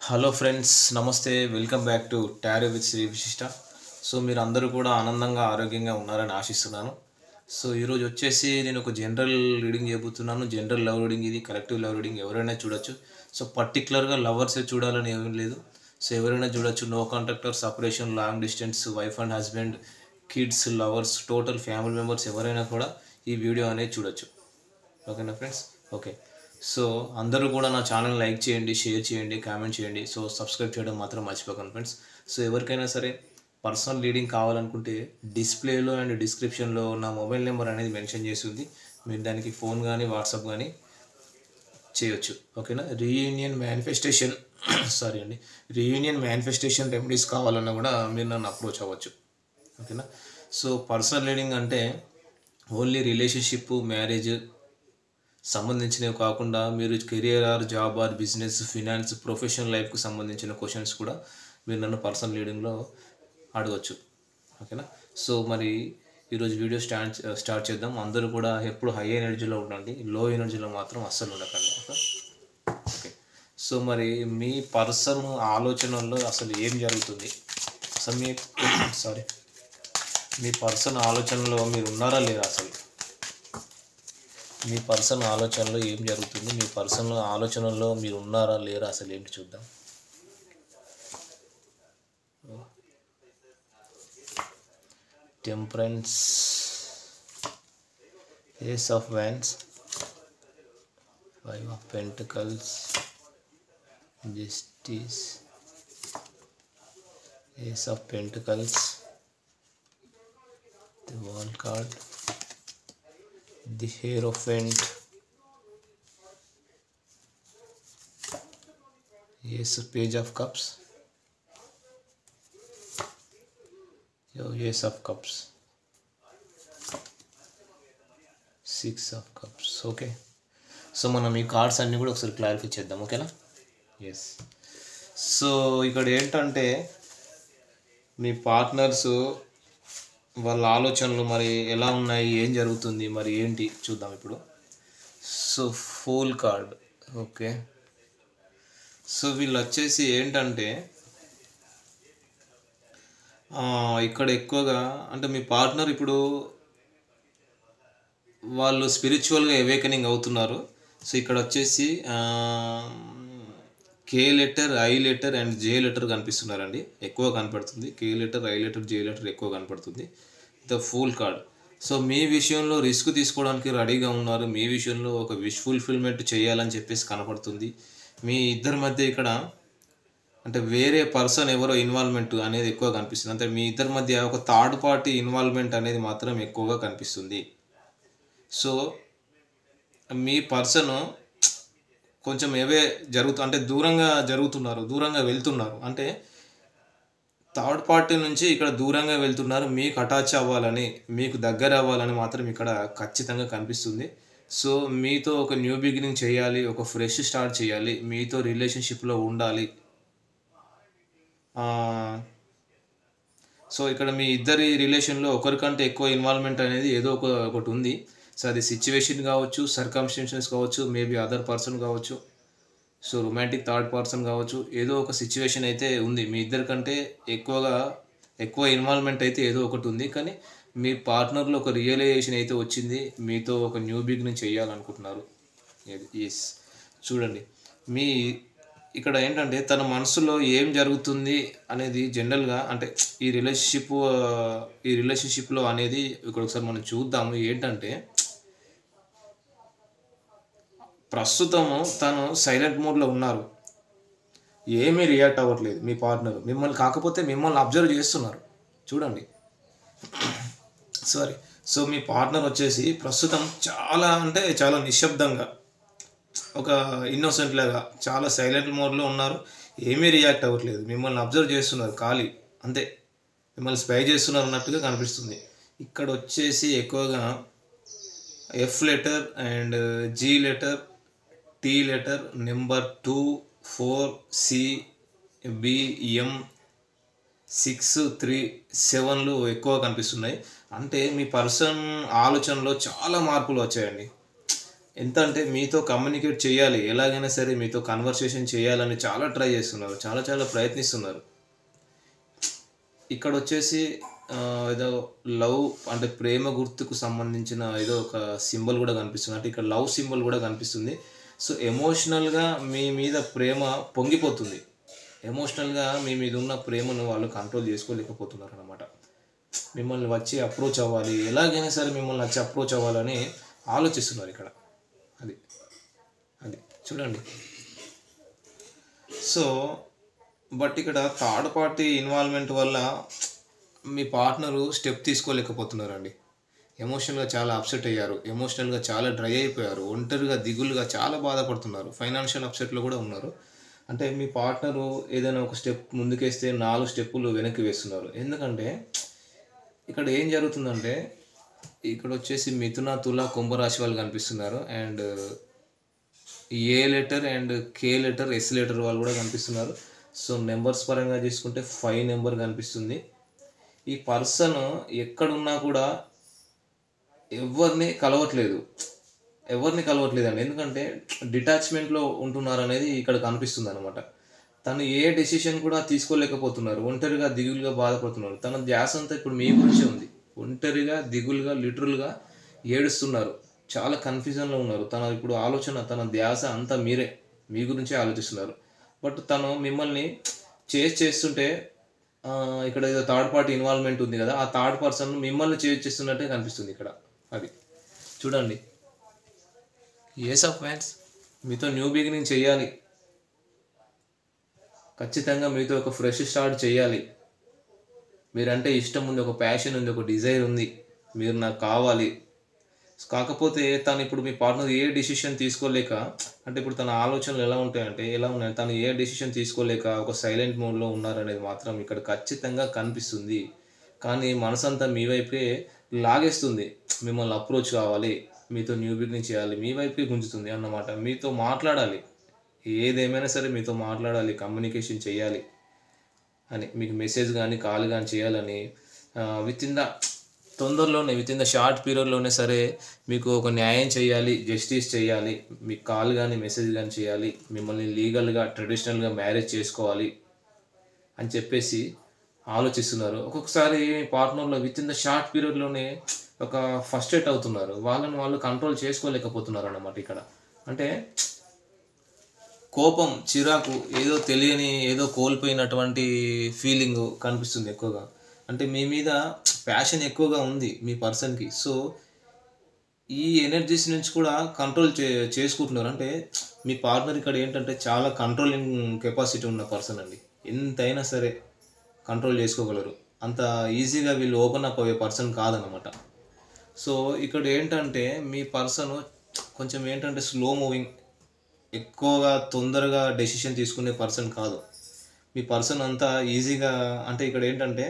Hello friends, నమస్తే. Welcome back to tarot with Shri Vishishta. So మీరు అందరూ కూడా ఆనందంగా ఆరోగ్యంగా ఉన్నారని ఆశిస్తున్నాను. సో ఈరోజు వచ్చేసి నేను ఒక జనరల్ రీడింగ్ చేయబోతున్నాను. జనరల్ లవ్ రీడింగ్, ఇది కలెక్టివ్ లవ్ రీడింగ్, ఎవరైనా చూడొచ్చు. సో పర్టికులర్గా లవర్సే చూడాలని ఏమీ లేదు. సో ఎవరైనా చూడొచ్చు. No contact or separation, long distance, wife and husband, kids, lovers, total family members ఎవరైనా కూడా ఈ వీడియో అనేది చూడొచ్చు. ఓకేనా ఫ్రెండ్స్? ఓకే. సో అందరూ కూడా నా ఛానల్ లైక్ చేయండి, షేర్ చేయండి, కామెంట్ చేయండి. సో సబ్స్క్రైబ్ చేయడం మాత్రం మర్చిపోకండి ఫ్రెండ్స్. సో ఎవరికైనా సరే పర్సనల్ రీడింగ్ కావాలనుకుంటే డిస్ప్లేలో అండ్ డిస్క్రిప్షన్లో నా మొబైల్ నెంబర్ అనేది మెన్షన్ చేసి ఉంది. మీరు దానికి ఫోన్ కానీ వాట్సాప్ కానీ చేయొచ్చు. ఓకేనా? రీయూనియన్ మేనిఫెస్టేషన్ సారీ అండి, రీయూనియన్ మేనిఫెస్టేషన్ రెమెడీస్ కావాలన్నా కూడా మీరు నన్ను అప్రోచ్ అవ్వచ్చు. ఓకేనా? సో పర్సనల్ రీడింగ్ అంటే ఓన్లీ రిలేషన్షిప్, మ్యారేజ్ సంబంధించినవి కాకుండా మీరు career or job or business, finance, professional లైఫ్కి సంబంధించిన క్వశ్చన్స్ కూడా మీరు నన్ను పర్సనల్ రీడింగ్లో అడగచ్చు. ఓకేనా? సో మరి ఈరోజు వీడియో స్టార్ట్ చేద్దాం. అందరూ కూడా ఎప్పుడు హై ఎనర్జీలో ఉండండి, లో ఎనర్జీలో మాత్రం అస్సలు ఉండకండి. ఓకే. సో మరి మీ పర్సన్ ఆలోచనల్లో అసలు ఏం జరుగుతుంది, అసలు మీ పర్సన్ ఆలోచనలో మీరు ఉన్నారా లేరా, అసలు మీ పర్సన్ ఆలోచనలో ఏం జరుగుతుంది, మీ పర్సన్ ఆలోచనలో మీరు ఉన్నారా లేరా, అసలు ఏంటి చూద్దాం. Temperance, ace of wands, five of pentacles, justice, ace of pentacles, the world card, the Hierophant, yes, page of cups, ace of cups, six of cups. Okay. So మనం ఈ కార్డ్స్ అన్నీ కూడా ఒకసారి క్లారిఫై చేద్దాం. ఓకేనా? ఎస్. సో ఇక్కడ ఏంటంటే మీ partners వాళ్ళ ఆలోచనలు మరి ఎలా ఉన్నాయి, ఏం జరుగుతుంది, మరి ఏంటి చూద్దాం ఇప్పుడు. So fool card. Okay. So వీళ్ళు వచ్చేసి ఏంటంటే ఇక్కడ ఎక్కువగా అంటే మీ పార్ట్నర్ ఇప్పుడు వాళ్ళు స్పిరిచువల్గా అవేకనింగ్ అవుతున్నారు. సో ఇక్కడ వచ్చేసి K letter, I letter and J letter కనిపిస్తున్నారండి, ఎక్కువ కనపడుతుంది. K letter, I letter, J letter ఎక్కువ కనపడుతుంది. The fool card. సో మీ విషయంలో రిస్క్ తీసుకోవడానికి రెడీగా ఉన్నారు, మీ విషయంలో ఒక విష్ ఫుల్ఫిల్మెంట్ చేయాలని చెప్పేసి కనపడుతుంది. మీ ఇద్దరి మధ్య ఇక్కడ అంటే వేరే పర్సన్ ఎవరో ఇన్వాల్వ్మెంట్ అనేది ఎక్కువ కనిపిస్తుంది. అంటే మీ ఇద్దరి మధ్య ఒక థర్డ్ పార్టీ ఇన్వాల్వ్మెంట్ అనేది మాత్రం ఎక్కువగా కనిపిస్తుంది. సో మీ పర్సన్ కొంచెం అంటే దూరంగా దూరంగా వెళ్తున్నారు. అంటే థర్డ్ పార్టీ నుంచి ఇక్కడ దూరంగా వెళ్తున్నారు, మీకు అటాచ్ అవ్వాలని, మీకు దగ్గర అవ్వాలని మాత్రం ఇక్కడ ఖచ్చితంగా కనిపిస్తుంది. సో మీతో ఒక న్యూ బిగినింగ్ చేయాలి, ఒక ఫ్రెష్ స్టార్ట్ చేయాలి, మీతో రిలేషన్షిప్లో ఉండాలి. సో ఇక్కడ మీ ఇద్దరి రిలేషన్లో ఒకరికంటే ఎక్కువ ఇన్వాల్వ్మెంట్ అనేది ఏదో ఒకటి ఉంది. సో అది సిచ్యువేషన్ కావచ్చు, సర్కమ్స్టెన్సెస్ కావచ్చు, మేబీ అదర్ పర్సన్ కావచ్చు, సో రొమాంటిక్ థర్డ్ పర్సన్ కావచ్చు, ఏదో ఒక సిచ్యువేషన్ అయితే ఉంది. మీ ఇద్దరికంటే ఎక్కువ ఇన్వాల్వ్మెంట్ అయితే ఏదో ఒకటి ఉంది. కానీ మీ పార్ట్నర్లో ఒక రియలైజేషన్ అయితే వచ్చింది, మీతో ఒక న్యూ బిగినింగ్ చేయాలనుకుంటున్నారు. ఎస్. చూడండి, మీ ఇక్కడ ఏంటంటే తన మనసులో ఏం జరుగుతుంది అనేది జనరల్గా అంటే ఈ రిలేషన్షిప్లో అనేది ఇక్కడ ఒకసారి మనం చూద్దాము. ఏంటంటే ప్రస్తుతము తను సైలెంట్ మోడ్లో ఉన్నారు, ఏమీ రియాక్ట్ అవ్వట్లేదు. మీ పార్ట్నర్ మిమ్మల్ని అబ్జర్వ్ చేస్తున్నారు. చూడండి, సారీ. సో మీ పార్ట్నర్ వచ్చేసి ప్రస్తుతం చాలా నిశ్శబ్దంగా, ఒక ఇన్నోసెంట్ లాగా చాలా సైలెంట్ మోడ్లో ఉన్నారు, ఏమీ రియాక్ట్ అవ్వట్లేదు. మిమ్మల్ని అబ్జర్వ్ చేస్తున్నారు, ఖాళీ అంతే, మిమ్మల్ని స్పై చేస్తున్నారు అన్నట్టుగా కనిపిస్తుంది. ఇక్కడ వచ్చేసి ఎక్కువగా F letter and G letter, T letter, number 2, 4, C, B, M, 6, 3, 7లు ఎక్కువ కనిపిస్తున్నాయి. అంటే మీ పర్సన్ ఆలోచనలో చాలా మార్పులు వచ్చాయండి. ఎంత అంటే మీతో కమ్యూనికేట్ చేయాలి, ఎలాగైనా సరే మీతో కన్వర్సేషన్ చేయాలని చాలా ట్రై చేస్తున్నారు, చాలా చాలా ప్రయత్నిస్తున్నారు. ఇక్కడ వచ్చేసి ఏదో లవ్ అంటే ప్రేమ గుర్తుకు సంబంధించిన ఏదో ఒక సింబల్ కూడా కనిపిస్తుంది, అంటే ఇక్కడ లవ్ సింబల్ కూడా కనిపిస్తుంది. సో ఎమోషనల్గా మీ మీద ప్రేమ పొంగిపోతుంది, ఎమోషనల్గా మీ మీద ఉన్న ప్రేమను వాళ్ళు కంట్రోల్ చేసుకోలేకపోతున్నారు అన్నమాట. మిమ్మల్ని వచ్చి అప్రోచ్ అవ్వాలి, ఎలాగైనా సరే మిమ్మల్ని వచ్చి అప్రోచ్ అవ్వాలని ఆలోచిస్తున్నారు ఇక్కడ. అది అది చూడండి. సో బట్ ఇక్కడ థర్డ్ పార్టీ ఇన్వాల్వ్మెంట్ వల్ల మీ పార్ట్నరు స్టెప్ తీసుకోలేకపోతున్నారండి. ఎమోషనల్గా చాలా అప్సెట్ అయ్యారు, ఎమోషనల్గా చాలా డ్రై అయిపోయారు, ఒంటరిగా దిగులుగా చాలా బాధపడుతున్నారు, ఫైనాన్షియల్ అప్సెట్లో కూడా ఉన్నారు. అంటే మీ పార్ట్నరు ఏదైనా ఒక స్టెప్ ముందుకేస్తే 4 స్టెప్పులు వెనక్కి వేస్తున్నారు. ఎందుకంటే ఇక్కడ ఏం జరుగుతుందంటే ఇక్కడ వచ్చేసి మిథున, తుల, కుంభరాశి వాళ్ళు కనిపిస్తున్నారు. And A letter and K letter, S letter వాళ్ళు కూడా కనిపిస్తున్నారు. సో నెంబర్స్ పరంగా తీసుకుంటే 5 నెంబర్ కనిపిస్తుంది. ఈ పర్సన్ ఎక్కడున్నా కూడా ఎవరిని కలవట్లేదండి. ఎందుకంటే డిటాచ్మెంట్లో ఉంటున్నారు అనేది ఇక్కడ కనిపిస్తుంది అనమాట. తను ఏ డెసిషన్ కూడా తీసుకోలేకపోతున్నారు, ఒంటరిగా దిగులుగా బాధపడుతున్నారు. తన ధ్యాస అంతా ఇప్పుడు మీ గురించే ఉంది. ఒంటరిగా దిగులుగా లిటరల్గా ఏడుస్తున్నారు, చాలా కన్ఫ్యూజన్లో ఉన్నారు. తన ఇప్పుడు ఆలోచన, తన ధ్యాస అంతా మీరే, మీ గురించే ఆలోచిస్తున్నారు. బట్ తను మిమ్మల్ని చేస్తుంటే ఇక్కడ ఏదో థర్డ్ పార్టీ ఇన్వాల్వ్మెంట్ ఉంది కదా, ఆ థర్డ్ పర్సన్ మిమ్మల్ని చేస్తున్నట్టే కనిపిస్తుంది ఇక్కడ. అది చూడండి. ఏస్ ఆఫ్ వ్యాండ్స్ మీతో న్యూ బిగినింగ్ చేయాలి, ఖచ్చితంగా మీతో ఒక ఫ్రెష్ స్టార్ట్ చేయాలి. మీరంటే ఇష్టం ఉంది, ఒక ప్యాషన్ ఉంది, ఒక డిజైర్ ఉంది, మీరు నాకు కావాలి. కాకపోతే తను ఇప్పుడు మీ పార్ట్నర్ ఏ డిసిషన్ తీసుకోలేక, అంటే ఇప్పుడు తన ఆలోచనలు ఎలా ఉన్నాయి, తను ఏ డిసిషన్ తీసుకోలేక ఒక సైలెంట్ మోడ్లో ఉన్నారనేది మాత్రం ఇక్కడ ఖచ్చితంగా కనిపిస్తుంది. కానీ మనసంతా మీ వైపే లాగేస్తుంది, మిమ్మల్ని అప్రోచ్ కావాలి, మీతో న్యూ బిగినింగ్ చేయాలి, మీ వైపే గుంజుతుంది అన్నమాట. మీతో మాట్లాడాలి, ఏదేమైనా సరే మీతో మాట్లాడాలి, కమ్యూనికేషన్ చేయాలి అని, మీకు మెసేజ్ కానీ కాల్ కానీ చేయాలని విత్ ఇన్ ద షార్ట్ పీరియడ్లోనే సరే మీకు ఒక న్యాయం చేయాలి, జస్టిస్ చేయాలి, మీకు కాల్ కానీ మెసేజ్ కానీ చేయాలి, మిమ్మల్ని లీగల్గా ట్రెడిషనల్గా మ్యారేజ్ చేసుకోవాలి అని చెప్పేసి ఆలోచిస్తున్నారు. ఒక్కొక్కసారి పార్ట్నర్లో విత్ ఇన్ ద షార్ట్ పీరియడ్లోనే ఒక ఫస్ట్రేట్ అవుతున్నారు, వాళ్ళని వాళ్ళు కంట్రోల్ చేసుకోలేకపోతున్నారు అన్నమాట. ఇక్కడ అంటే కోపం, చిరాకు, ఏదో కోల్పోయినటువంటి ఫీలింగ్ కనిపిస్తుంది ఎక్కువగా. అంటే మీ మీద ప్యాషన్ ఎక్కువగా ఉంది మీ పర్సన్కి. సో ఈ ఎనర్జీస్ నుంచి కూడా కంట్రోల్ చేసుకుంటున్నారు. అంటే మీ పార్ట్నర్ ఇక్కడ ఏంటంటే చాలా కంట్రోలింగ్ కెపాసిటీ ఉన్న పర్సన్ అండి. ఎంతైనా సరే కంట్రోల్ చేసుకోగలరు, అంత ఈజీగా వీళ్ళు ఓపెన్ అప్ అయ్యే పర్సన్ కాదనమాట. సో ఇక్కడ ఏంటంటే మీ పర్సన్ కొంచెం ఏంటంటే స్లో మూవింగ్, ఎక్కువగా తొందరగా డెసిషన్ తీసుకునే పర్సన్ కాదు. మీ పర్సన్ అంతా ఈజీగా, అంటే ఇక్కడ ఏంటంటే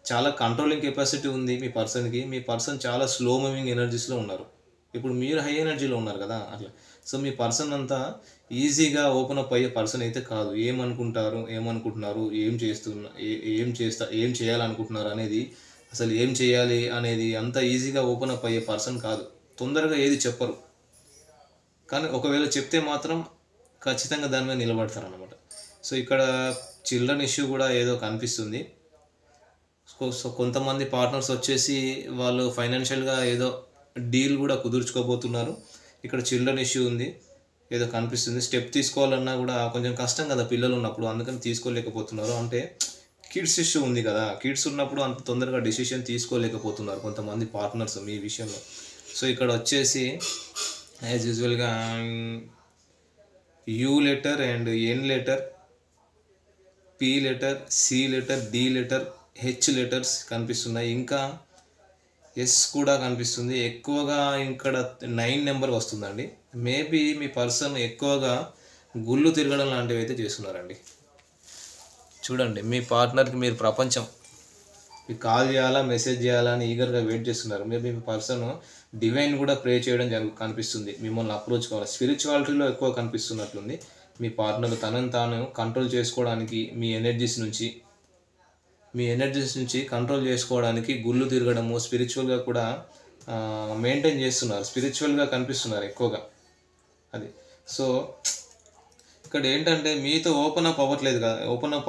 చాలా కంట్రోలింగ్ కెపాసిటీ ఉంది మీ పర్సన్కి. మీ పర్సన్ చాలా స్లో మూవింగ్ ఎనర్జీస్లో ఉన్నారు. ఇప్పుడు మీరు హై ఎనర్జీలో ఉన్నారు కదా అట్లా. సో మీ పర్సన్ అంతా ఈజీగా ఓపెన్ అప్ అయ్యే పర్సన్ అయితే కాదు. ఏమనుకుంటున్నారు, ఏం చేయాలనుకుంటున్నారు అనేది, అసలు ఏం చేయాలి అనేది అంత ఈజీగా ఓపెన్ అప్ అయ్యే పర్సన్ కాదు. తొందరగా ఏది చెప్పరు, కానీ ఒకవేళ చెప్తే మాత్రం ఖచ్చితంగా దాని మీద నిలబడతారు అన్నమాట. సో ఇక్కడ చిల్డ్రన్ ఇష్యూ కూడా ఏదో కనిపిస్తుంది. సో కొంతమంది పార్ట్నర్స్ వచ్చేసి వాళ్ళు ఫైనాన్షియల్గా ఏదో డీల్ కూడా కుదుర్చుకోబోతున్నారు. ఇక్కడ చిల్డ్రన్ ఇష్యూ ఉంది ఏదో కనిపిస్తుంది. స్టెప్ తీసుకోవాలన్నా కూడా కొంచెం కష్టం కదా పిల్లలు ఉన్నప్పుడు, అందుకని తీసుకోలేకపోతున్నారు. అంటే కిడ్స్ ఇష్యూ ఉంది కదా, కిడ్స్ ఉన్నప్పుడు అంత తొందరగా డెసిషన్ తీసుకోలేకపోతున్నారు కొంతమంది పార్ట్నర్స్ మీ విషయంలో. సో ఇక్కడ వచ్చేసి యాజ్ యూజువల్గా U letter and N letter, P letter, C letter, D letter, H letters కనిపిస్తున్నాయి. ఇంకా ఎస్ కూడా కనిపిస్తుంది. ఎక్కువగా ఇక్కడ 9 నెంబర్ వస్తుందండి. మేబీ మీ పర్సన్ ఎక్కువగా గుళ్ళు తిరగడం లాంటివి అయితే చేస్తున్నారండి. చూడండి, మీ పార్ట్నర్కి మీరు ప్రపంచం, మీకు కాల్ చేయాలా, మెసేజ్ చేయాలా అని ఈగర్గా వెయిట్ చేస్తున్నారు. మేబీ మీ పర్సన్ డివైన్ కూడా ప్రే చేయడం కనిపిస్తుంది, మిమ్మల్ని అప్రోచ్ కావాలి. స్పిరిచువాలిటీలో ఎక్కువ కనిపిస్తున్నట్లుంది. మీ పార్ట్నర్ తనని తాను కంట్రోల్ చేసుకోవడానికి, మీ ఎనర్జీస్ నుంచి కంట్రోల్ చేసుకోవడానికి గుళ్ళు తిరగడము, స్పిరిచువల్గా కూడా మెయింటైన్ చేస్తున్నారు, స్పిరిచువల్గా కనిపిస్తున్నారు ఎక్కువగా. అది. సో ఇక్కడ ఏంటంటే మీతో ఓపెన్ అప్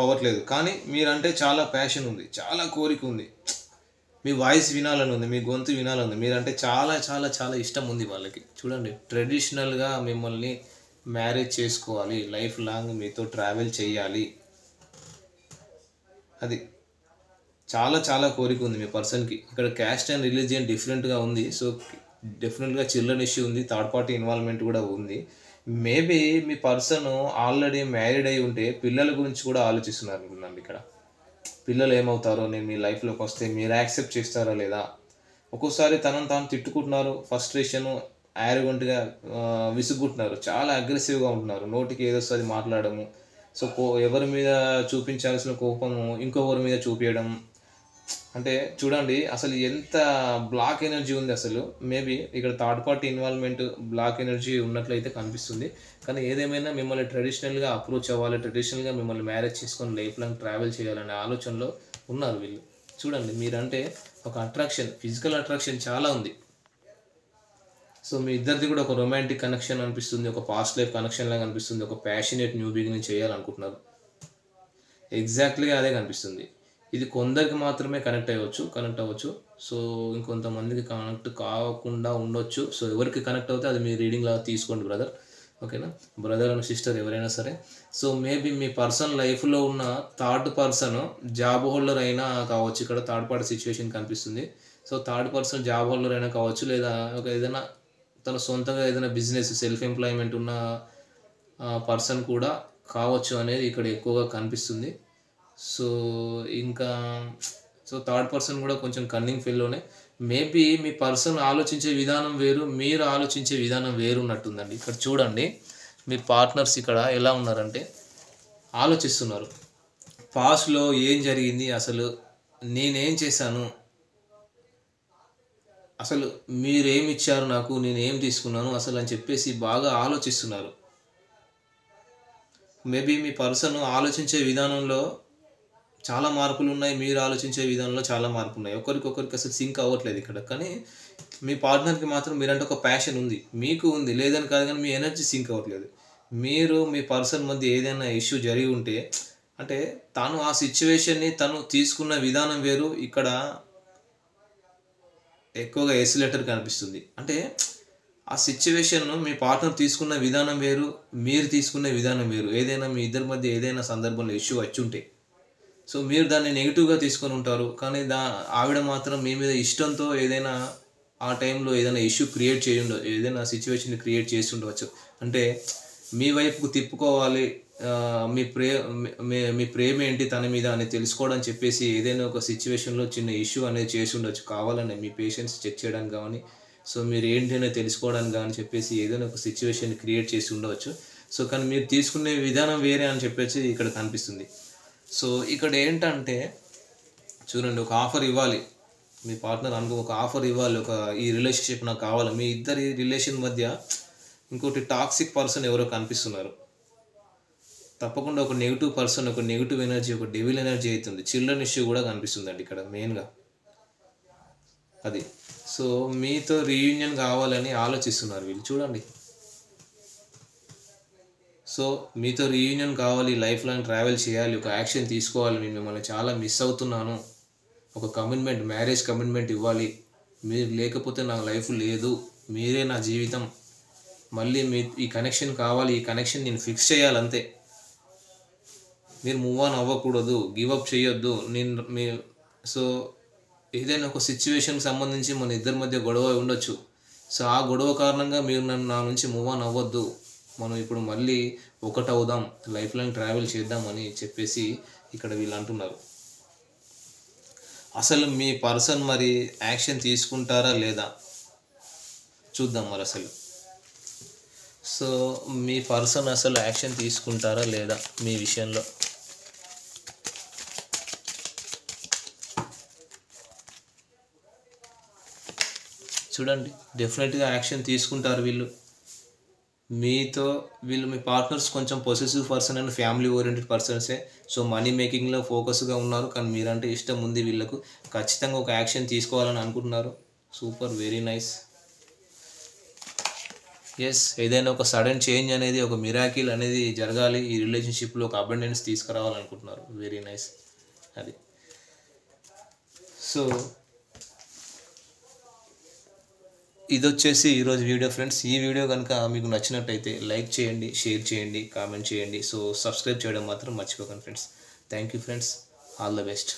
అవ్వట్లేదు, కానీ మీరంటే చాలా ప్యాషన్ ఉంది, చాలా కోరిక ఉంది, మీ వాయిస్ వినాలని ఉంది, మీ గొంతు వినాలని ఉంది, మీరంటే చాలా చాలా చాలా ఇష్టం ఉంది వాళ్ళకి. చూడండి, ట్రెడిషనల్గా మిమ్మల్ని మ్యారేజ్ చేసుకోవాలి, లైఫ్ లాంగ్ మీతో ట్రావెల్ చేయాలి, అది చాలా చాలా కోరిక ఉంది మీ పర్సన్కి. ఇక్కడ క్యాస్ట్ అండ్ రిలీజియన్ డిఫరెంట్గా ఉంది. సో డెఫినెట్గా చిల్డ్రన్ ఇష్యూ ఉంది, థర్డ్ పార్టీ ఇన్వాల్వ్మెంట్ కూడా ఉంది. మేబీ మీ పర్సన్ ఆల్రెడీ మ్యారీడ్ అయి ఉంటే పిల్లల గురించి కూడా ఆలోచిస్తున్నారు అనుకున్నాను ఇక్కడ. పిల్లలు ఏమవుతారో, నేను మీ లైఫ్లోకి వస్తే మీరు యాక్సెప్ట్ చేస్తారా లేదా. ఒక్కోసారి తనను తాను తిట్టుకుంటున్నారు, ఫ్రస్ట్రేషను, యారోగెంట్గా విసుగుంటున్నారు, చాలా అగ్రెసివ్గా ఉంటున్నారు, నోటికి ఏదోసారి మాట్లాడము. సో ఎవరి మీద చూపించాల్సిన కోపము ఇంకొకరి మీద చూపించడం. అంటే చూడండి అసలు ఎంత బ్లాక్ ఎనర్జీ ఉంది అసలు. మేబీ ఇక్కడ third party involvement, black energy ఉన్నట్లయితే కనిపిస్తుంది. కానీ ఏదేమైనా మిమ్మల్ని ట్రెడిషనల్గా అప్రోచ్ అవ్వాలి, ట్రెడిషనల్గా మిమ్మల్ని మ్యారేజ్ చేసుకొని లైఫ్ లాంగ్ ట్రావెల్ చేయాలనే ఆలోచనలో ఉన్నారు వీళ్ళు. చూడండి, మీరంటే ఒక అట్రాక్షన్, ఫిజికల్ అట్రాక్షన్ చాలా ఉంది. సో మీ ఇద్దరిది కూడా ఒక రొమాంటిక్ కనెక్షన్ అనిపిస్తుంది, ఒక పాస్ట్ లైఫ్ కనెక్షన్ లాగా అనిపిస్తుంది, ఒక ప్యాషనేట్ న్యూ బిగినింగ్ చేయాలనుకుంటున్నారు. ఎగ్జాక్ట్లీగా అదే కనిపిస్తుంది. ఇది కొందరికి మాత్రమే కనెక్ట్ అవ్వచ్చు. సో ఇంకొంతమందికి కనెక్ట్ కాకుండా ఉండొచ్చు. సో ఎవరికి కనెక్ట్ అవుతే అది మీ రీడింగ్ లాగా తీసుకోండి బ్రదర్, ఓకేనా. బ్రదర్ అండ్ సిస్టర్ ఎవరైనా సరే. సో మేబీ మీ పర్సన్ లైఫ్లో ఉన్న థర్డ్ పర్సన్ జాబ్ హోల్డర్ అయినా కావచ్చు. ఇక్కడ థర్డ్ పార్టీ సిచ్యువేషన్ కనిపిస్తుంది. So third person job holder అయినా కావచ్చు, లేదా ఒక ఏదైనా తన సొంతంగా ఏదైనా బిజినెస్, సెల్ఫ్ ఎంప్లాయ్మెంట్ ఉన్న పర్సన్ కూడా కావచ్చు అనేది ఇక్కడ ఎక్కువగా కనిపిస్తుంది. సో ఇంకా థర్డ్ పర్సన్ కూడా కొంచెం కన్నింగ్ ఫీల్లోనే. మేబీ మీ పర్సన్ ఆలోచించే విధానం వేరు, మీరు ఆలోచించే విధానం వేరు ఉన్నట్టుందండి. ఇక్కడ చూడండి, మీ పార్ట్నర్స్ ఇక్కడ ఎలా ఉన్నారంటే ఆలోచిస్తున్నారు, పాస్ట్లో ఏం జరిగింది, అసలు నేనేం చేశాను, అసలు మీరేమి ఇచ్చారు నాకు, నేనేం తీసుకున్నాను అసలు అని చెప్పేసి బాగా ఆలోచిస్తున్నారు. మేబీ మీ పర్సన్ ఆలోచించే విధానంలో చాలా మార్పులు ఉన్నాయి, మీరు ఆలోచించే విధానంలో చాలా మార్పులు ఉన్నాయి. ఒకరికొకరికి అసలు సింక్ అవ్వట్లేదు ఇక్కడ. కానీ మీ పార్ట్నర్కి మాత్రం మీరంటే ఒక ప్యాషన్ ఉంది, మీకు ఉంది, లేదని కాదు, కానీ మీ ఎనర్జీ సింక్ అవ్వట్లేదు. మీరు మీ పర్సన్ మధ్య ఏదైనా ఇష్యూ జరిగి ఉంటే, అంటే తను ఆ సిచ్యువేషన్ని తను తీసుకున్న విధానం వేరు, ఇక్కడ ఎక్కువగా ఎసిలేటర్ కనిపిస్తుంది. అంటే ఆ సిచ్యువేషన్ను మీ పార్ట్నర్ తీసుకున్న విధానం వేరు, మీరు తీసుకునే విధానం వేరు. ఏదైనా మీ ఇద్దరి మధ్య ఏదైనా సందర్భంలో ఇష్యూ వచ్చి ఉంటే, సో మీరు దాన్ని నెగిటివ్గా తీసుకొని ఉంటారు. కానీ ఆవిడ మాత్రం మీ మీద ఇష్టంతో ఏదైనా ఆ టైంలో ఏదైనా ఇష్యూ క్రియేట్ ఏదైనా సిచ్యువేషన్ క్రియేట్ చేసి ఉండవచ్చు. అంటే మీ వైపుకు తిప్పుకోవాలి, మీ ప్రేమ ఏంటి తన మీద అని తెలుసుకోవడానికి చెప్పేసి ఏదైనా ఒక సిచ్యువేషన్లో చిన్న ఇష్యూ అనేది చేసి ఉండొచ్చు, కావాలని మీ పేషెన్స్ చెక్ చేయడానికి కానీ, సో మీరు ఏంటి అనేది తెలుసుకోవడానికి కానీ చెప్పేసి ఏదైనా ఒక సిచ్యువేషన్ క్రియేట్ చేసి ఉండవచ్చు. సో కానీ మీరు తీసుకునే విధానం వేరే అని చెప్పేసి ఇక్కడ కనిపిస్తుంది. సో ఇక్కడ ఏంటంటే చూడండి, ఒక ఆఫర్ ఇవ్వాలి, మీ పార్ట్నర్ ఒక ఆఫర్ ఇవ్వాలి, ఈ రిలేషన్షిప్ నాకు కావాలి. మీ ఇద్దరి రిలేషన్ మధ్య ఇంకోటి టాక్సిక్ పర్సన్ ఎవరో కనిపిస్తున్నారు. తప్పకుండా ఒక నెగిటివ్ పర్సన్, ఒక నెగిటివ్ ఎనర్జీ, ఒక డెవిల్ ఎనర్జీ అవుతుంది. చిల్డ్రన్ ఇష్యూ కూడా కనిపిస్తుందండి ఇక్కడ మెయిన్గా అది. సో మీతో రీయూనియన్ కావాలని ఆలోచిస్తున్నారు వీళ్ళు. చూడండి, సో మీతో రీయూనియన్ కావాలి, లైఫ్ లాంగ్ ట్రావెల్ చేయాలి, ఒక యాక్షన్ తీసుకోవాలి, నేను మిమ్మల్ని చాలా మిస్ అవుతున్నాను, ఒక కమిట్మెంట్, మ్యారేజ్ కమిట్మెంట్ ఇవ్వాలి, మీరు లేకపోతే నా లైఫ్ లేదు, మీరే నా జీవితం, మళ్ళీ ఈ కనెక్షన్ కావాలి, ఈ కనెక్షన్ నేను ఫిక్స్ చేయాలంతే, మీరు మూవ్ ఆన్ అవ్వకూడదు, గివప్ చేయొద్దు. సో ఏదైనా ఒక సిచ్యువేషన్కి సంబంధించి మన ఇద్దరి మధ్య గొడవ ఉండొచ్చు. సో ఆ గొడవ కారణంగా మీరు నా నుంచి మూవ్ ఆన్ అవ్వద్దు, మనం ఇప్పుడు మళ్ళీ ఒకటవుదాం, లైఫ్ లాంగ్ ట్రావెల్ చేద్దామని చెప్పేసి ఇక్కడ వీళ్ళు అంటున్నారు. అసలు మీ పర్సన్ మరి యాక్షన్ తీసుకుంటారా లేదా చూద్దాం మరి అసలు. సో మీ పర్సన్ అసలు యాక్షన్ తీసుకుంటారా లేదా మీ విషయంలో. చూడండి, డెఫినెట్గా యాక్షన్ తీసుకుంటారు వీళ్ళు. మీ పార్ట్నర్స్ కొంచెం possessive person and family oriented పర్సన్సే. సో మనీ మేకింగ్లో ఫోకస్గా ఉన్నారు, కానీ మీరంటే ఇష్టం ఉంది వీళ్ళకు. ఖచ్చితంగా ఒక యాక్షన్ తీసుకోవాలని అనుకుంటున్నారు. Super, very nice. ఎస్, ఏదైనా ఒక సడన్ చేంజ్ అనేది, ఒక మిరాకిల్ అనేది జరగాలి, ఈ రిలేషన్షిప్లో ఒక అబండెన్స్ తీసుకురావాలనుకుంటున్నారు. Very nice. అది సో ఇది వచ్చేసి ఈరోజు వీడియో ఫ్రెండ్స్. ఈ వీడియో కనుక మీకు నచ్చినట్టయితే లైక్ చేయండి, షేర్ చేయండి, కామెంట్ చేయండి. సో సబ్స్క్రైబ్ చేయడం మాత్రం మర్చిపోకండి friends. Thank you friends. All the best.